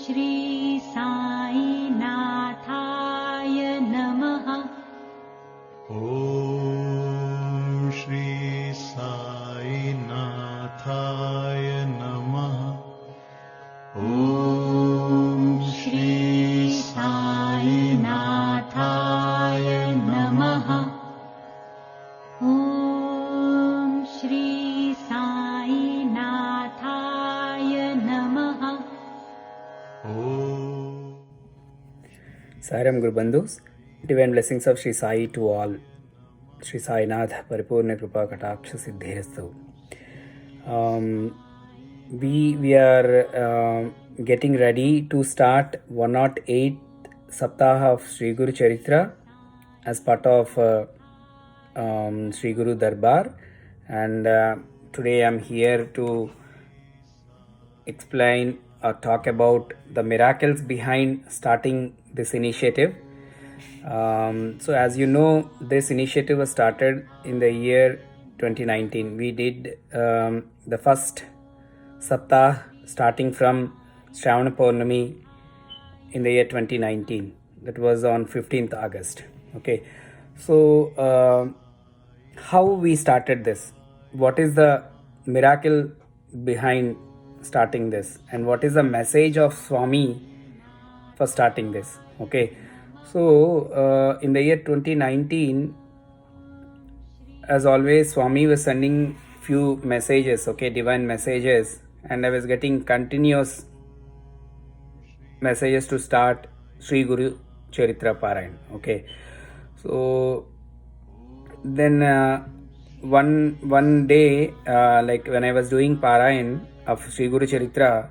श्री साईनाथाय नमः। ॐ श्री साईनाथाय नमः। ॐ श्री साईनाथाय नमः। ॐ श्री साईनाथाय नमः। Saram Guru Bandhus, divine blessings of Sri Sai to all. Sri Sai Nath Paripurna Kripa Kataksha Siddhestu. We are getting ready to start 108th Saptaha of Sri Guru Charitra as part of Sri Guru Darbar, and today I am here to explain or talk about the miracles behind starting this initiative. So as you know, this initiative was started in the year 2019. We did the first Saptah starting from Shravana Purnami in the year 2019. That was on 15th August. Okay, so how we started this? What is the miracle behind starting this, and what is the message of Swami for starting this? Okay, so in the year 2019, as always, Swami was sending few messages, okay, divine messages, and I was getting continuous messages to start Sri Guru Charitra Parayan. Okay, so then one day, like when I was doing Parayan of Sri Guru Charitra,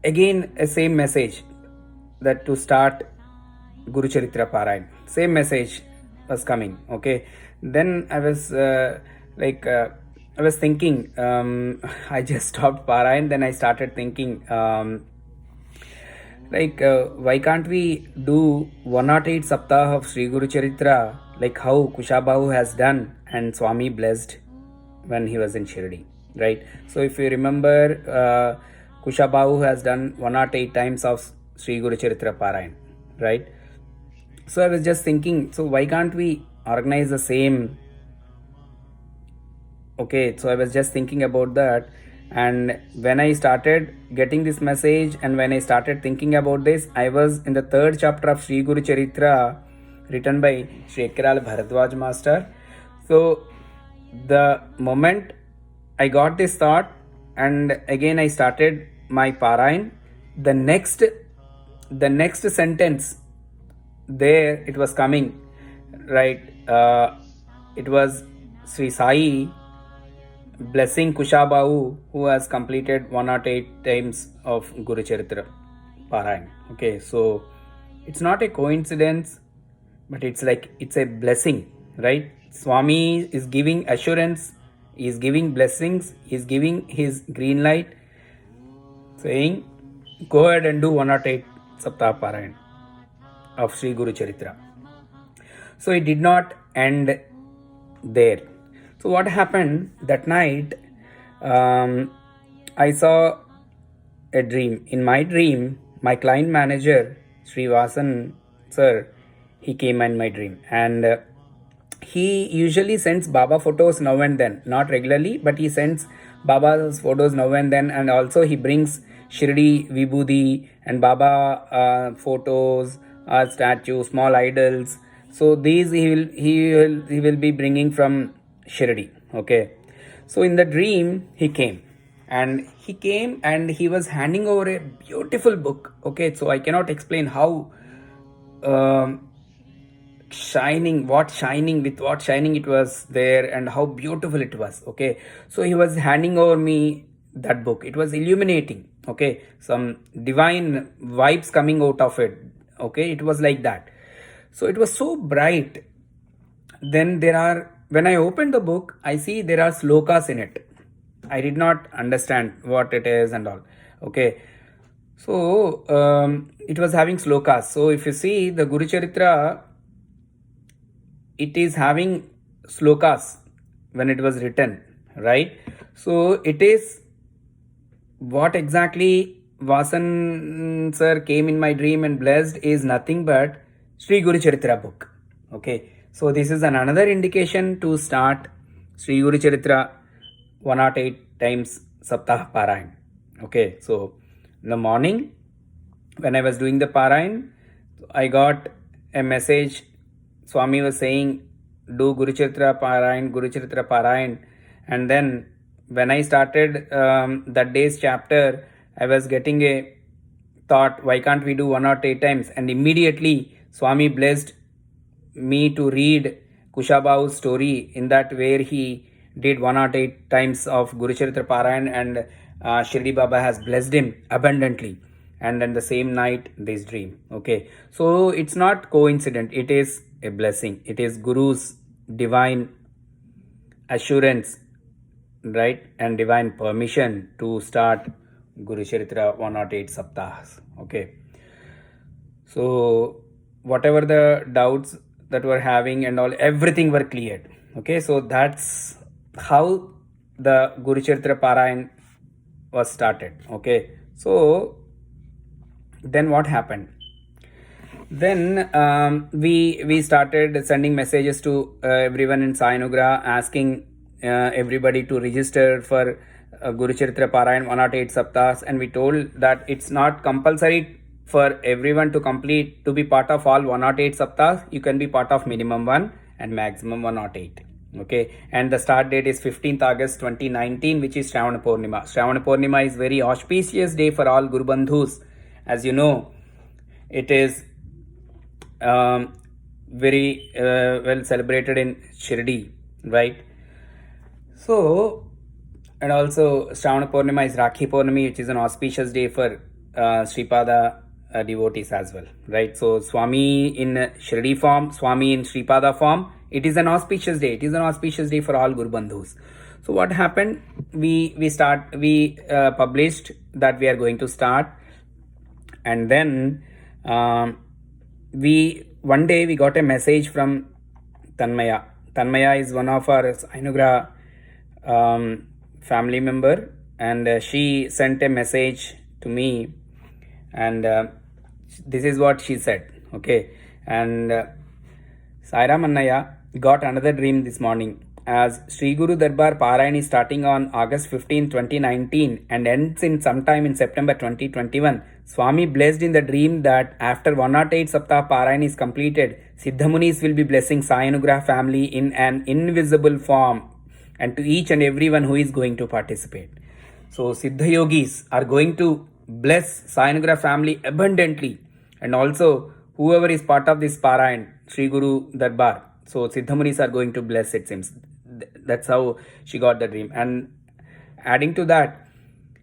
again a same message that to start Guru Charitra Parayan. Same message was coming. Okay, then I was I was thinking, I just stopped Parayan. Then I started thinking, why can't we do 108 Saptah of Sri Guru Charitra like how Kushabahu has done and Swami blessed when he was in Shirdi, right? So if you remember, Kushabahu has done 108 times of Sri Guru Charitra Parayan, right? So I was just thinking, so why can't we organize the same? Okay, so I was just thinking about that, and when I started getting this message and when I started thinking about this, I was in the third chapter of Sri Guru Charitra written by Sri Ekkiral Bharadwaj Master. So the moment I got this thought and again I started my Parayan, the next sentence there it was coming, right? It was Sri Sai blessing Kushabahu, who has completed 108 times of Guru Charitra Parayan. Okay, so it's not a coincidence, but it's a blessing, right? Swami is giving assurance, he is giving blessings, he is giving his green light, saying, go ahead and do 108 Saptah Parayan of Sri Guru Charitra. So it did not end there. So what happened that night, I saw a dream. In my dream, my client manager, Sri Vasan sir, he came in my dream, and he usually sends Baba photos now and then, not regularly, but he sends Baba's photos now and then, and also he brings Shirdi Vibhuti and Baba photos, statues, small idols. So these he will be bringing from Shirdi. Okay, so in the dream he came and he was handing over a beautiful book. Okay, so I cannot explain how shining it was there and how beautiful it was. Okay, so he was handing over me that book. It was illuminating. Okay, some divine vibes coming out of it. Okay, it was like that. So it was so bright. Then when I opened the book, I see there are slokas in it. I did not understand what it is and all. Okay, so it was having slokas. So if you see the Guru Charitra, it is having slokas when it was written, right? So it is what exactly Vasan sir came in my dream and blessed is nothing but Sri Guru Charitra book. Okay, so this is another indication to start Sri Guru Charitra 108 times Saptah Parayan. Okay, so in the morning when I was doing the Parayan, I got a message. Swami was saying, do Guru Charitra Parayan. And then when I started that day's chapter, I was getting a thought, why can't we do 108 times? And immediately Swami blessed me to read Kushabahu's story in that where he did 108 times of Guru Charitra Parayan, and Shirdi Baba has blessed him abundantly. And then the same night, this dream. Okay, so it's not coincident. It is a blessing. It is Guru's divine assurance, right, and divine permission to start Guru Charitra 108 Saptahas. Okay, so whatever the doubts that were having and all, everything were cleared. Okay, so that's how the Guru Charitra Parayan was started. Okay, so then what happened? Then we started sending messages to everyone in Sai Anugrah, asking everybody to register for Guru Charitra Parayan 108 Saptahs, and we told that it's not compulsory for everyone to be part of all 108 Saptahs. You can be part of minimum 1 and maximum 108. Okay, and the start date is 15th August 2019, which is Shravana Purnima. Shravana Purnima is very auspicious day for all Guru Bandhus. As you know, it is very well celebrated in Shirdi, right? So, and also Shravana Purnima is Rakhi Purnami, which is an auspicious day for Sripada devotees as well, right? So Swami in Shirdi form, Swami in Sripada form, it is an auspicious day. It is an auspicious day for all Guru Bandhus. So what happened? We published that we are going to start, and then one day we got a message from Tanmaya. Tanmaya is one of our Ainugra family member, and she sent a message to me, and this is what she said. Okay, and Sairam Annaya got another dream this morning. As Sri Guru Darbar Parayan is starting on August 15, 2019 and ends in sometime in September 2021, Swami blessed in the dream that after 108 Saptah Parayan is completed, Siddhamunis will be blessing Sai Anugrah family in an invisible form, and to each and everyone who is going to participate. So Siddha Yogis are going to bless Sai Anugrah family abundantly, and also whoever is part of this Parayan, Sri Guru Darbar. So Siddhamunis are going to bless, it seems. That's how she got the dream. And adding to that,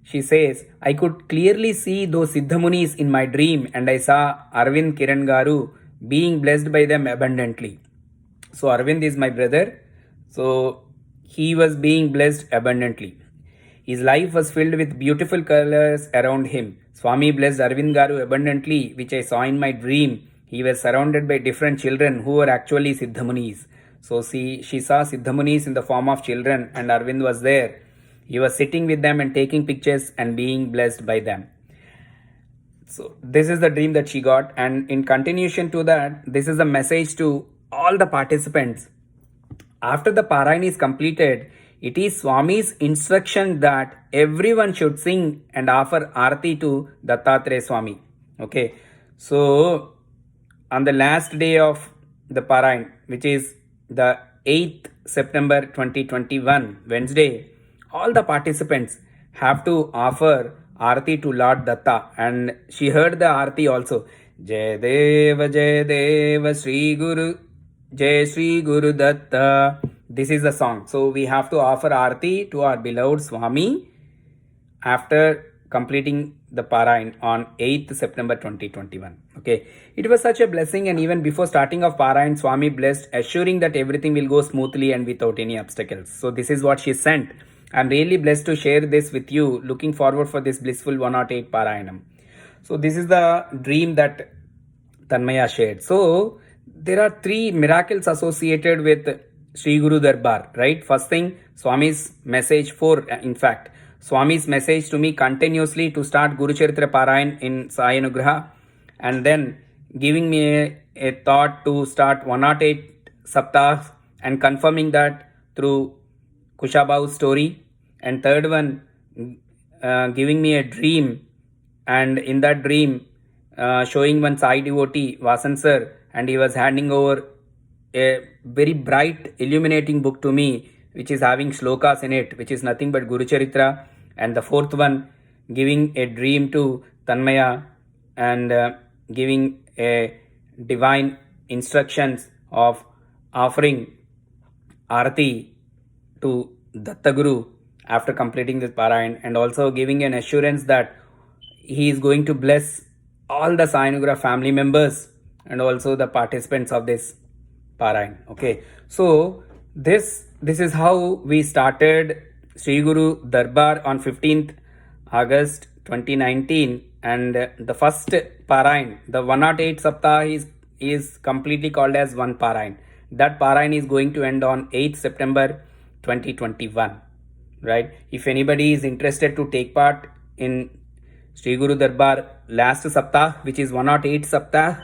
she says, I could clearly see those Siddhamunis in my dream, and I saw Arvind Kiran Garu being blessed by them abundantly. So Arvind is my brother. So he was being blessed abundantly. His life was filled with beautiful colors around him. Swami blessed Arvind Garu abundantly, which I saw in my dream. He was surrounded by different children who were actually Siddhamunis. So she saw Siddhamunis in the form of children, and Arvind was there. He was sitting with them and taking pictures and being blessed by them. So this is the dream that she got, and in continuation to that, this is a message to all the participants. After the Parayan is completed, it is Swami's instruction that everyone should sing and offer Aarti to Dattatreya Swami. Okay, so on the last day of the Parayan, which is the 8th September 2021, Wednesday, all the participants have to offer Aarti to Lord Datta, and she heard the Aarti also. Jai Deva Sri Guru, Jai Sri Guru Datta. This is the song. So we have to offer Aarti to our beloved Swami after completing the Parayan on 8th September 2021. Okay, it was such a blessing, and even before starting of Parayan, Swami blessed, assuring that everything will go smoothly and without any obstacles. So this is what she sent. I'm really blessed to share this with you. Looking forward for this blissful 108 Parayanam. So this is the dream that Tanmaya shared. So there are 3 miracles associated with Sri Guru Darbar, right? First thing, Swami's message, 4 in fact. Swami's message to me continuously to start Guru Charitra Parayan in Sai Anugraha, and then giving me a thought to start 108 Saptah and confirming that through Kushabau's story. And third one, giving me a dream, and in that dream, showing one Sai devotee, Vasan sir, and he was handing over a very bright, illuminating book to me, which is having shlokas in it, which is nothing but Guru Charitra. And the fourth one, giving a dream to Tanmaya and giving a divine instructions of offering Arati to Dattaguru after completing this Parayan, and also giving an assurance that he is going to bless all the Sai Anugrah family members and also the participants of this Parayan. Okay, so this is how we started Sri Guru Darbar on 15th August 2019, and the first Parayan, the 108 Saptah is completely called as one Parayan. That Parayan is going to end on 8th September 2021, right? If anybody is interested to take part in Sri Guru Darbar last Saptah, which is 108 Saptah,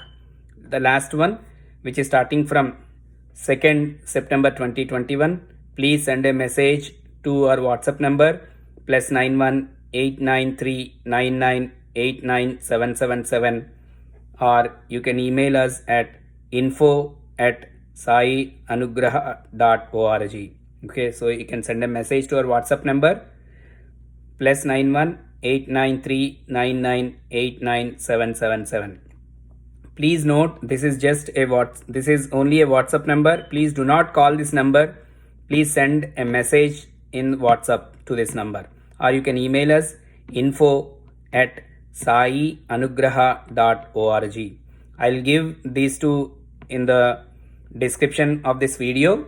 the last one, which is starting from 2nd September 2021, please send a message to our WhatsApp number +91 893 99899777, or you can email us at info@saianugraha.org. Okay, so you can send a message to our WhatsApp number +91 893 99899777. Please note, this is only a WhatsApp number. Please do not call this number. Please send a message in WhatsApp to this number, or you can email us info@saianugraha.org. I'll give these two in the description of this video.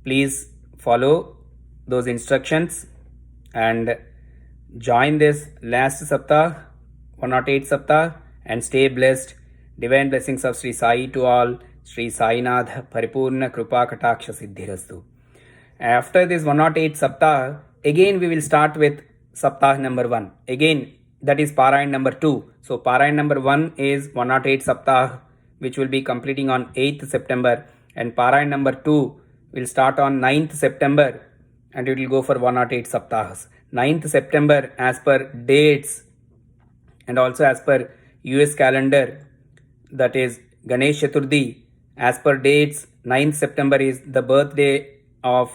Please follow those instructions and join this last Saptah, 108 Saptah, and stay blessed. Divine blessings of Sri Sai to all. Sri Sainath Paripurna Krupa Kataksha Siddhirastu. After this 108 Saptah, again we will start with Saptah number 1. Again, that is Parayan number 2. So Parayan number 1 is 108 Saptah, which will be completing on 8th September. And Parayan number 2 will start on 9th September, and it will go for 108 Saptahs. 9th September, as per dates and also as per US calendar, that is Ganesh Chaturthi. As per dates, 9th September is the birth date of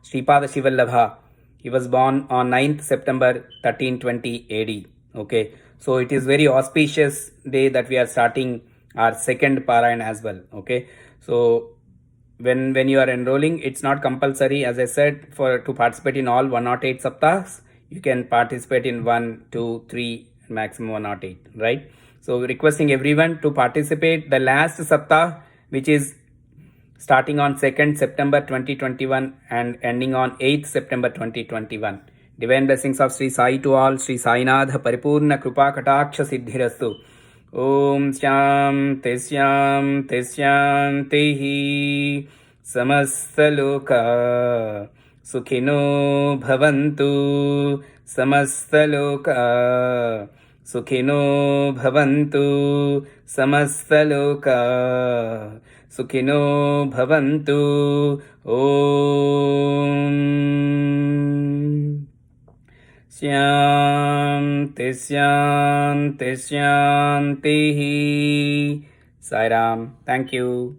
Sripada Shivallabha. He was born on 9th September 1320 AD. Okay, so it is very auspicious day that we are starting our second Parayan as well. Okay, so when you are enrolling, it's not compulsory, as I said, to participate in all 108 Saptahs. You can participate in 1, 2, 3, maximum 108, right? So requesting everyone to participate the last Saptah, which is starting on 2nd September 2021 and ending on 8th September 2021. Divine blessings of Sri Sai to all. Sri Sainath Paripurna Krupa Kataksha Siddhirastu. Om Shanti Shanti Shanti. Samastaloka Sukhino Bhavantu. Samastaloka Sukhino Bhavantu. Samastaloka Sukhino Bhavantu. Om Shanti Shanti Shanti. Sai Ram. Thank you.